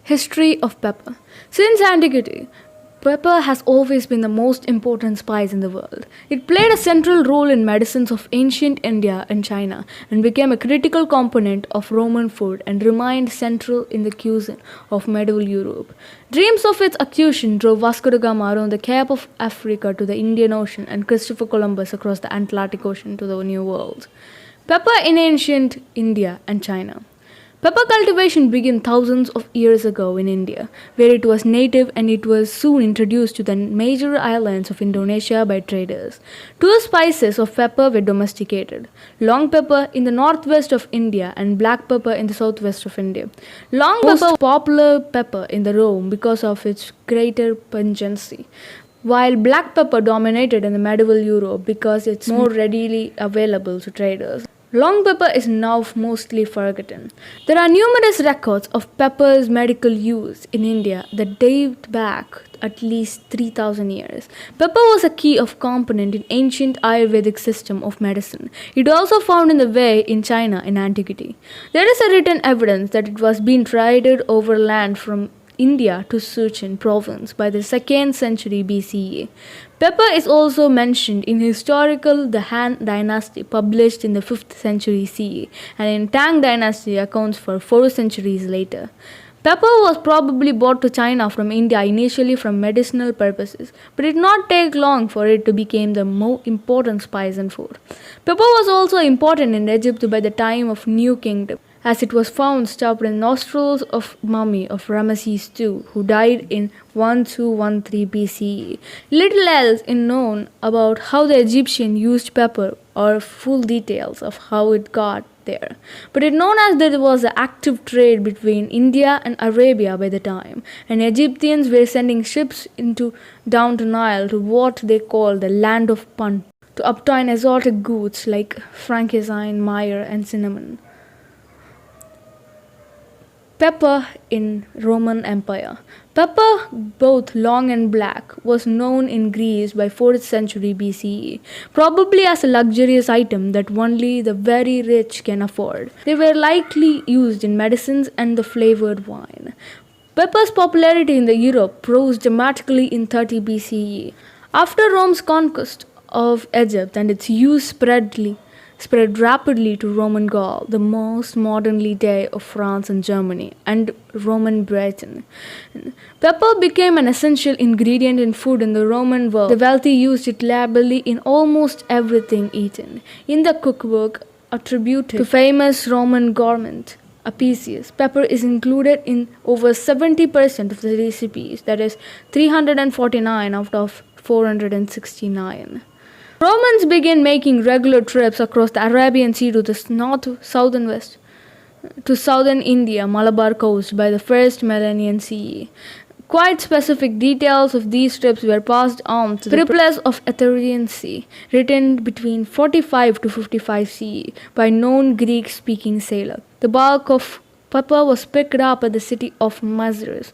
History of pepper. Since antiquity, pepper has always been the most important spice in the world. It played a central role in medicines of ancient India and China and became a critical component of Roman food and remained central in the cuisine of medieval Europe. Dreams of its acquisition drove Vasco da Gama around the Cape of Africa to the Indian Ocean and Christopher Columbus across the Atlantic Ocean to the New World. Pepper in ancient India and China. Pepper cultivation began thousands of years ago in India, where it was native and it was soon introduced to the major islands of Indonesia by traders. Two species of pepper were domesticated: long pepper in the northwest of India and black pepper in the southwest of India. Long pepper was popular pepper in the Rome because of its greater pungency, while black pepper dominated in the medieval Europe because it's more readily available to traders. Long pepper is now mostly forgotten. There are numerous records of pepper's medical use in India that date back at least 3000 years. Pepper was a key of component in ancient Ayurvedic system of medicine. It also found in the way in China in antiquity. There is a written evidence that it was being traded overland from India to Sichuan province by the 2nd century BCE. Pepper is also mentioned in historical The Han Dynasty published in the 5th century CE and in Tang Dynasty accounts for 4 centuries later. Pepper was probably brought to China from India initially for medicinal purposes, but it did not take long for it to become the more important spice in food. Pepper was also important in Egypt by the time of New Kingdom, as it was found stuffed in the nostrils of mummy of Ramesses II, who died in 1213 BCE. Little else is known about how the Egyptians used pepper or full details of how it got there. But it is known as there was an active trade between India and Arabia by the time, and Egyptians were sending ships down to Nile to what they called the land of Punt to obtain exotic goods like frankincense, myrrh, and cinnamon. Pepper in Roman Empire. Pepper, both long and black, was known in Greece by 4th century BCE, probably as a luxurious item that only the very rich can afford. They were likely used in medicines and the flavored wine. Pepper's popularity in the Europe rose dramatically in 30 BCE. After Rome's conquest of Egypt and its use spread rapidly to Roman Gaul, the most modernly day of France and Germany, and Roman Britain. Pepper became an essential ingredient in food in the Roman world. The wealthy used it liberally in almost everything eaten. In the cookbook attributed to famous Roman gourmet Apicius, pepper is included in over 70% of the recipes, that is 349 out of 469. Romans began making regular trips across the Arabian Sea to the southern India, Malabar coast by the 1st millennium CE. Quite specific details of these trips were passed on to the Periples of Athenian Sea, written between 45 to 55 CE by known Greek-speaking sailor. The bulk of pepper was picked up at the city of Mazars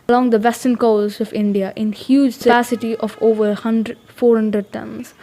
along the western coast of India in huge capacity of over 400 tons.